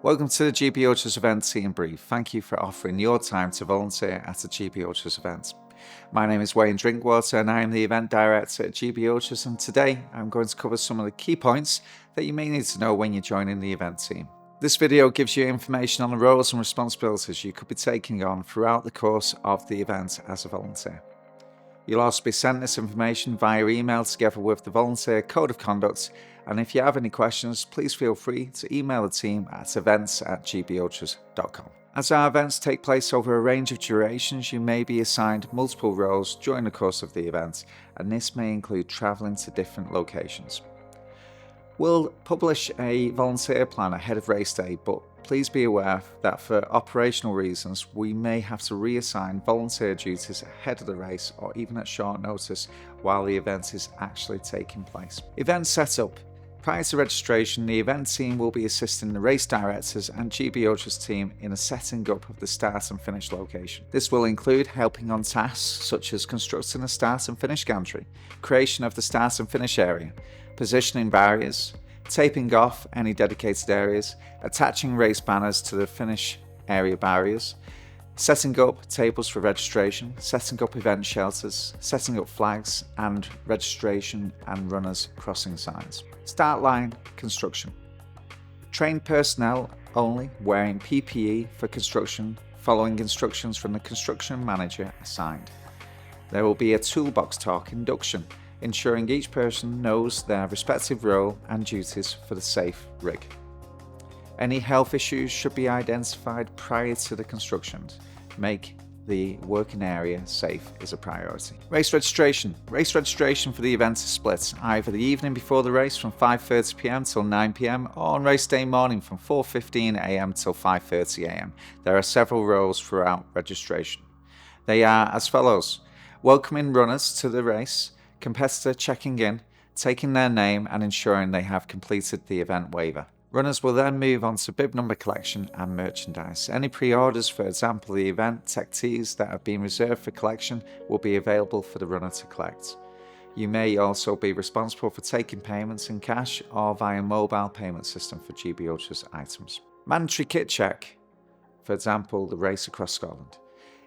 Welcome to the GB Ultras event Team Brief. Thank you for offering your time to volunteer at the GB Ultras event. My name is Wayne Drinkwater and I am the event director at GB Ultras, and today I'm going to cover some of the key points that you may need to know when you're joining the event team. This video gives you information on the roles and responsibilities you could be taking on throughout the course of the event as a volunteer. You'll also be sent this information via email together with the volunteer code of conduct, and if you have any questions, please feel free to email the team at events@gbultras.com. As our events take place over a range of durations, you may be assigned multiple roles during the course of the event, and this may include travelling to different locations. We'll publish a volunteer plan ahead of race day, but please be aware that for operational reasons, we may have to reassign volunteer duties ahead of the race or even at short notice while the event is actually taking place. Event setup. Prior to registration, the event team will be assisting the race directors and GB Ultras team in a setting up of the start and finish location. This will include helping on tasks such as constructing a start and finish gantry, creation of the start and finish area, positioning barriers, taping off any dedicated areas, attaching race banners to the finish area barriers, setting up tables for registration, setting up event shelters, setting up flags and registration and runners crossing signs. Start line construction. Trained personnel only wearing PPE for construction, following instructions from the construction manager assigned. There will be a toolbox talk induction, ensuring each person knows their respective role and duties for the safe rig. Any health issues should be identified prior to the construction. Make the working area safe is a priority. Race registration. Race registration for the event is split, either the evening before the race from 5:30 p.m. till 9 p.m. or on race day morning from 4:15 a.m. till 5:30 a.m. There are several roles throughout registration. They are as follows: welcoming runners to the race, competitor checking in, taking their name and ensuring they have completed the event waiver. Runners will then move on to bib number collection and merchandise. Any pre-orders, for example the event tech tees that have been reserved for collection, will be available for the runner to collect. You may also be responsible for taking payments in cash or via mobile payment system for GB Ultras items. Mandatory kit check, for example the race across Scotland.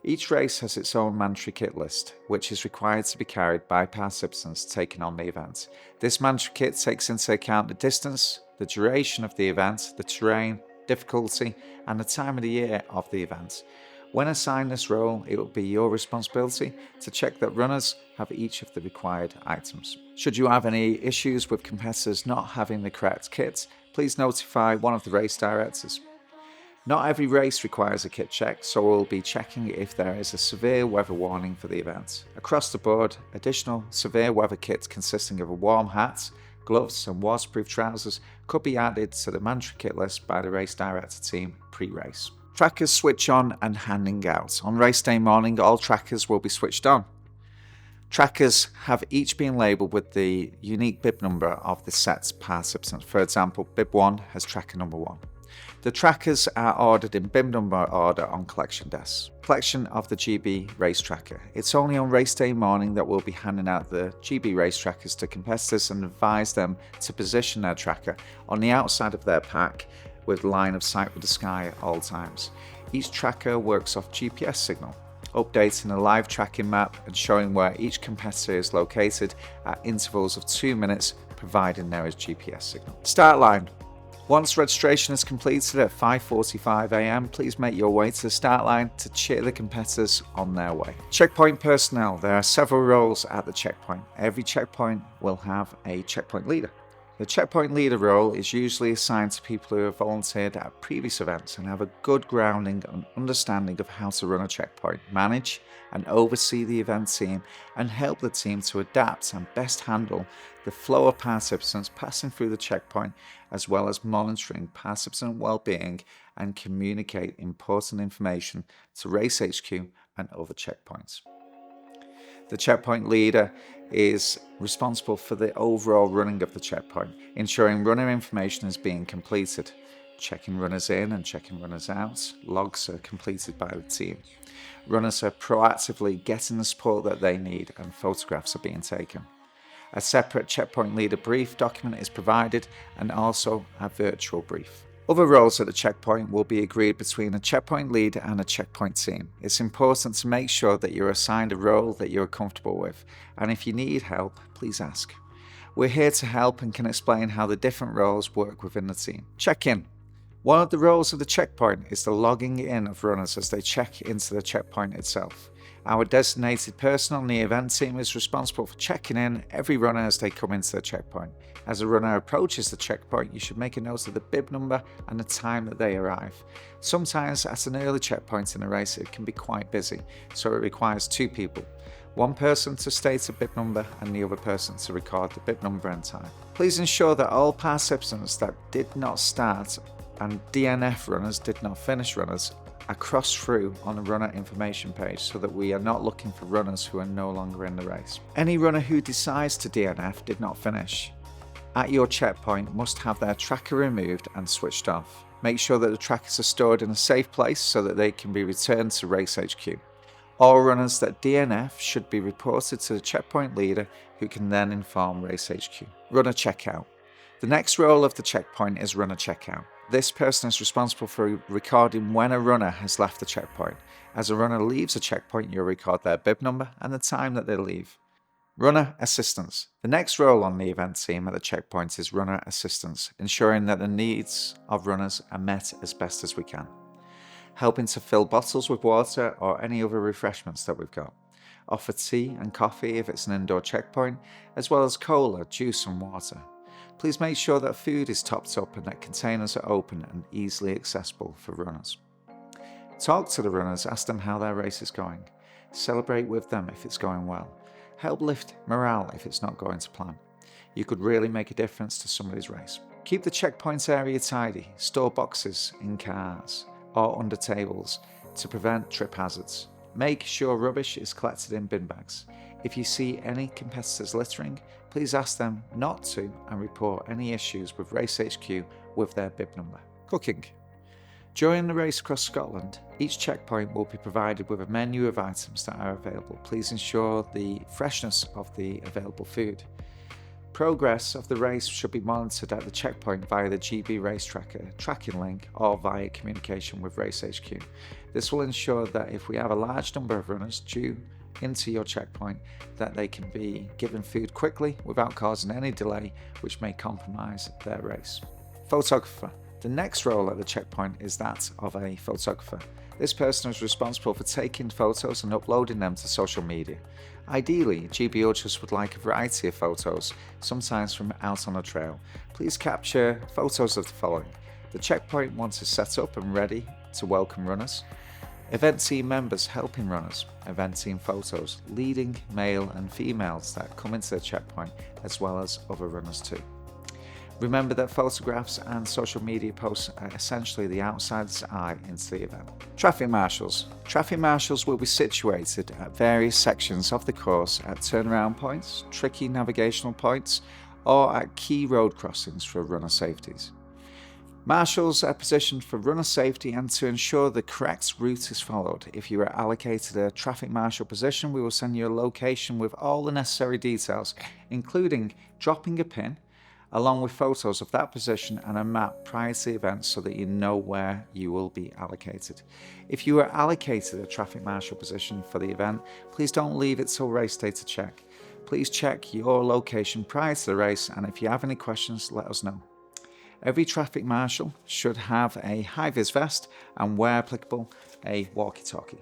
Each race has its own mandatory kit list, which is required to be carried by participants taking on the event. This mandatory kit takes into account the distance, the duration of the event, the terrain, difficulty, and the time of the year of the event. When assigned this role, it will be your responsibility to check that runners have each of the required items. Should you have any issues with competitors not having the correct kit, please notify one of the race directors. Not every race requires a kit check, so we'll be checking if there is a severe weather warning for the event. Across the board, additional severe weather kits consisting of a warm hat, gloves and waterproof trousers could be added to the mandatory kit list by the race director team pre-race. Trackers switch on and handing out. On race day morning, all trackers will be switched on. Trackers have each been labelled with the unique bib number of the set participant. For example, bib 1 has tracker number 1. The trackers are ordered in bib number order on collection desks. Collection of the GB race tracker. It's only on race day morning that we'll be handing out the GB race trackers to competitors and advise them to position their tracker on the outside of their pack with line of sight with the sky at all times. Each tracker works off GPS signal, updating a live tracking map and showing where each competitor is located at intervals of 2 minutes, providing there is GPS signal. Start line. Once registration is completed at 5:45 a.m, please make your way to the start line to cheer the competitors on their way. Checkpoint personnel. There are several roles at the checkpoint. Every checkpoint will have a checkpoint leader. The checkpoint leader role is usually assigned to people who have volunteered at previous events and have a good grounding and understanding of how to run a checkpoint, manage and oversee the event team, and help the team to adapt and best handle the flow of participants passing through the checkpoint, as well as monitoring participant well-being and communicate important information to Race HQ and other checkpoints. The checkpoint leader is responsible for the overall running of the checkpoint, ensuring runner information is being completed, checking runners in and checking runners out. Logs are completed by the team. Runners are proactively getting the support that they need and photographs are being taken. A separate checkpoint leader brief document is provided and also a virtual brief. Other roles at the checkpoint will be agreed between a checkpoint leader and a checkpoint team. It's important to make sure that you're assigned a role that you're comfortable with, and if you need help, please ask. We're here to help and can explain how the different roles work within the team. Check-in. One of the roles of the checkpoint is the logging in of runners as they check into the checkpoint itself. Our designated person on the event team is responsible for checking in every runner as they come into the checkpoint. As a runner approaches the checkpoint, you should make a note of the bib number and the time that they arrive. Sometimes at an early checkpoint in a race it can be quite busy, so it requires two people. One person to state a bib number and the other person to record the bib number and time. Please ensure that all participants that did not start and DNF runners did not finish runners are crossed through on the runner information page so that we are not looking for runners who are no longer in the race. Any runner who decides to DNF did not finish at your checkpoint must have their tracker removed and switched off. Make sure that the trackers are stored in a safe place so that they can be returned to Race HQ. All runners that DNF should be reported to the checkpoint leader who can then inform Race HQ. Runner checkout. The next role of the checkpoint is runner checkout. This person is responsible for recording when a runner has left the checkpoint. As a runner leaves a checkpoint, you'll record their bib number and the time that they leave. Runner assistance. The next role on the event team at the checkpoint is runner assistance, ensuring that the needs of runners are met as best as we can. Helping to fill bottles with water or any other refreshments that we've got. Offer tea and coffee if it's an indoor checkpoint, as well as cola, juice and water. Please make sure that food is topped up and that containers are open and easily accessible for runners. Talk to the runners, ask them how their race is going. Celebrate with them if it's going well. Help lift morale if it's not going to plan. You could really make a difference to somebody's race. Keep the checkpoint area tidy. Store boxes in cars or under tables to prevent trip hazards. Make sure rubbish is collected in bin bags. If you see any competitors littering, please ask them not to and report any issues with Race HQ with their bib number. Cooking. During the race across Scotland, each checkpoint will be provided with a menu of items that are available. Please ensure the freshness of the available food. Progress of the race should be monitored at the checkpoint via the GB Race Tracker tracking link or via communication with Race HQ. This will ensure that if we have a large number of runners due into your checkpoint, that they can be given food quickly without causing any delay which may compromise their race. Photographer. The next role at the checkpoint is that of a photographer. This person is responsible for taking photos and uploading them to social media. Ideally, GB Ultras would like a variety of photos, sometimes from out on the trail. Please capture photos of the following. The checkpoint once is set up and ready to welcome runners. Event team members helping runners, event team photos, leading male and females that come into the checkpoint, as well as other runners too. Remember that photographs and social media posts are essentially the outsider's eye into the event. Traffic marshals. Traffic marshals will be situated at various sections of the course at turnaround points, tricky navigational points, or at key road crossings for runner safeties. Marshals are positioned for runner safety and to ensure the correct route is followed. If you are allocated a traffic marshal position, we will send you a location with all the necessary details, including dropping a pin, along with photos of that position and a map prior to the event so that you know where you will be allocated. If you are allocated a traffic marshal position for the event, please don't leave it till race day to check. Please check your location prior to the race, and if you have any questions, let us know. Every traffic marshal should have a high-vis vest and, where applicable, a walkie-talkie.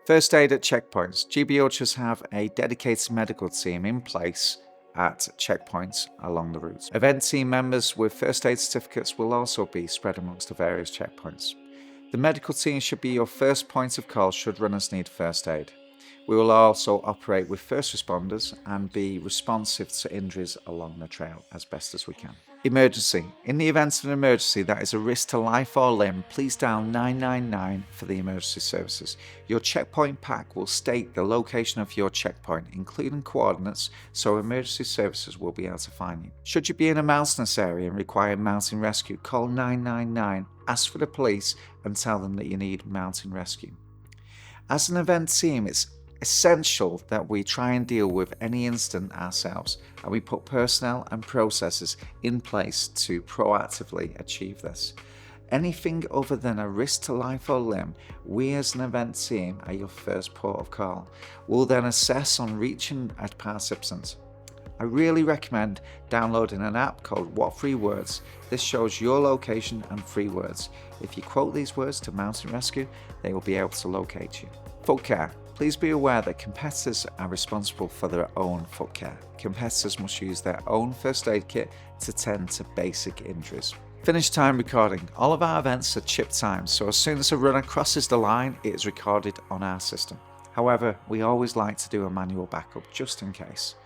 First aid at checkpoints. GB Ultras have a dedicated medical team in place at checkpoints along the route. Event team members with first aid certificates will also be spread amongst the various checkpoints. The medical team should be your first point of call should runners need first aid. We will also operate with first responders and be responsive to injuries along the trail as best as we can. Emergency. In the event of an emergency that is a risk to life or limb, please dial 999 for the emergency services. Your checkpoint pack will state the location of your checkpoint, including coordinates, so emergency services will be able to find you. Should you be in a mountainous area and require mountain rescue, call 999, ask for the police and tell them that you need mountain rescue. As an event team, it's essential that we try and deal with any incident ourselves, and we put personnel and processes in place to proactively achieve this. Anything other than a risk to life or limb, we as an event team are your first port of call. We'll then assess on reaching a participant. I really recommend downloading an app called What 3 Words. This shows your location and 3 words. If you quote these words to Mountain Rescue, they will be able to locate you. Foot care. Please be aware that competitors are responsible for their own foot care. Competitors must use their own first aid kit to tend to basic injuries. Finish time recording. All of our events are chip timed, so as soon as a runner crosses the line, it is recorded on our system. However, we always like to do a manual backup just in case.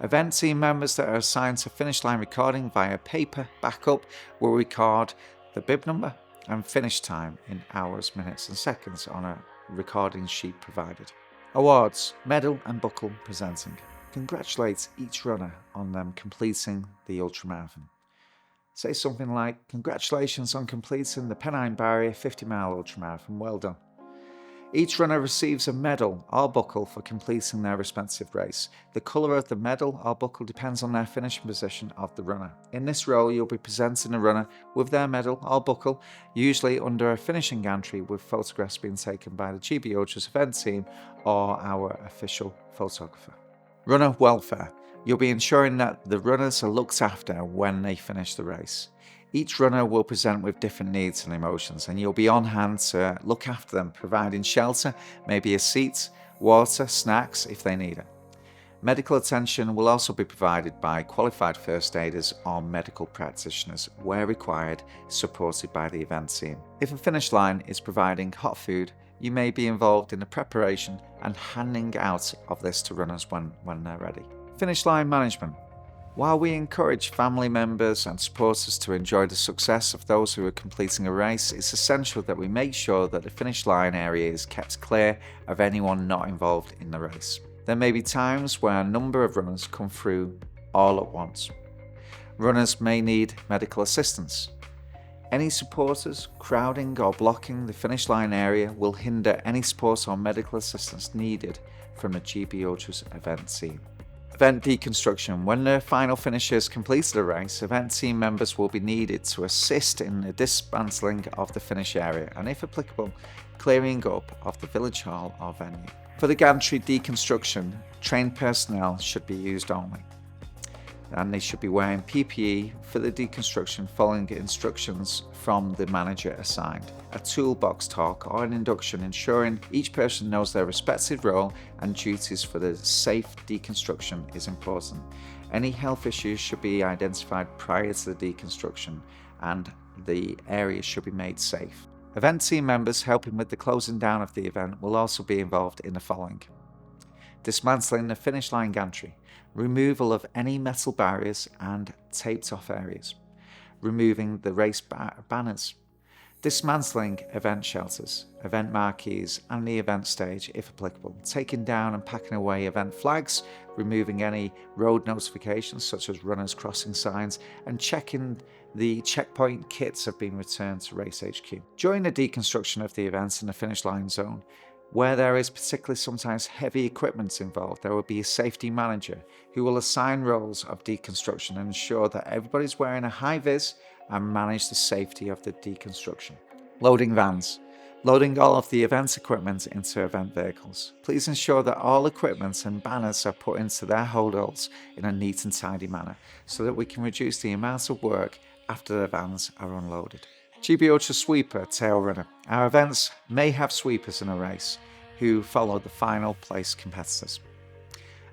Event team members that are assigned to finish line recording via paper backup will record the bib number and finish time in hours, minutes and seconds on a recording sheet provided. Awards, medal and buckle presenting. Congratulate each runner on them completing the ultramarathon. Say something like, "Congratulations on completing the Pennine Barrier 50-mile ultramarathon, well done." Each runner receives a medal or buckle for completing their respective race. The colour of the medal or buckle depends on their finishing position of the runner. In this role, you'll be presenting a runner with their medal or buckle, usually under a finishing gantry with photographs being taken by the GB Ultras event team or our official photographer. Runner welfare. You'll be ensuring that the runners are looked after when they finish the race. Each runner will present with different needs and emotions, and you'll be on hand to look after them, providing shelter, maybe a seat, water, snacks if they need it. Medical attention will also be provided by qualified first aiders or medical practitioners where required, supported by the event team. If a finish line is providing hot food, you may be involved in the preparation and handing out of this to runners when they're ready. Finish line management. While we encourage family members and supporters to enjoy the success of those who are completing a race, it's essential that we make sure that the finish line area is kept clear of anyone not involved in the race. There may be times where a number of runners come through all at once. Runners may need medical assistance. Any supporters crowding or blocking the finish line area will hinder any support or medical assistance needed from the GB Ultras event team. Event deconstruction. When the final finishers completed a race, event team members will be needed to assist in the dismantling of the finish area and, if applicable, clearing up of the village hall or venue. For the gantry deconstruction, trained personnel should be used only, and they should be wearing PPE for the deconstruction following instructions from the manager assigned. A toolbox talk or an induction ensuring each person knows their respective role and duties for the safe deconstruction is important. Any health issues should be identified prior to the deconstruction and the area should be made safe. Event team members helping with the closing down of the event will also be involved in the following: dismantling the finish line gantry, removal of any metal barriers and taped off areas, removing the race banners, dismantling event shelters, event marquees and the event stage if applicable, taking down and packing away event flags, removing any road notifications such as runners crossing signs, and checking the checkpoint kits have been returned to Race HQ. During the deconstruction of the events in the finish line zone, where there is particularly sometimes heavy equipment involved, there will be a safety manager who will assign roles of deconstruction and ensure that everybody's wearing a high vis and manage the safety of the deconstruction. Loading vans. Loading all of the event equipment into event vehicles. Please ensure that all equipment and banners are put into their holdalls in a neat and tidy manner so that we can reduce the amount of work after the vans are unloaded. GB Ultra Sweeper Tail Runner. Our events may have sweepers in a race who follow the final place competitors.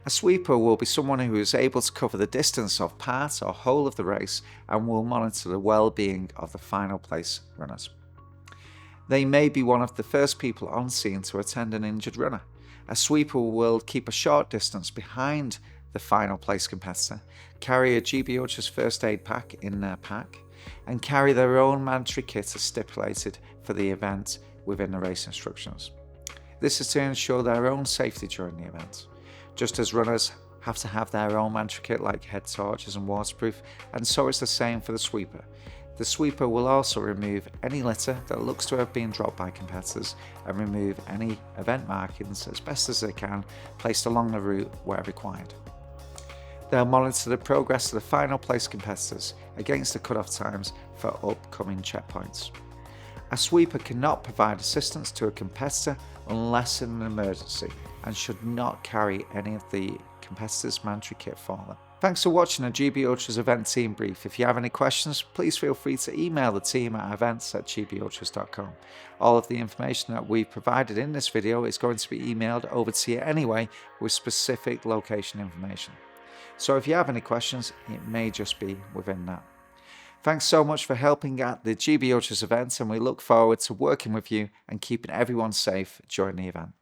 A sweeper will be someone who is able to cover the distance of part or whole of the race and will monitor the well-being of the final place runners. They may be one of the first people on scene to attend an injured runner. A sweeper will keep a short distance behind the final place competitor, carry a GB Ultras first aid pack in their pack, and carry their own mandatory kit as stipulated for the event within the race instructions. This is to ensure their own safety during the event. Just as runners have to have their own mandatory kit like head torches and waterproof, and so it's the same for the sweeper. The sweeper will also remove any litter that looks to have been dropped by competitors and remove any event markings as best as they can placed along the route where required. They'll monitor the progress of the final place competitors against the cut-off times for upcoming checkpoints. A sweeper cannot provide assistance to a competitor unless in an emergency and should not carry any of the competitor's mandatory kit for them. Thanks for watching a GB Ultras event team brief. If you have any questions, please feel free to email the team at events@gbultras.com. All of the information that we've provided in this video is going to be emailed over to you anyway with specific location information. So if you have any questions, it may just be within that. Thanks so much for helping at the GB Ultras event, and we look forward to working with you and keeping everyone safe during the event.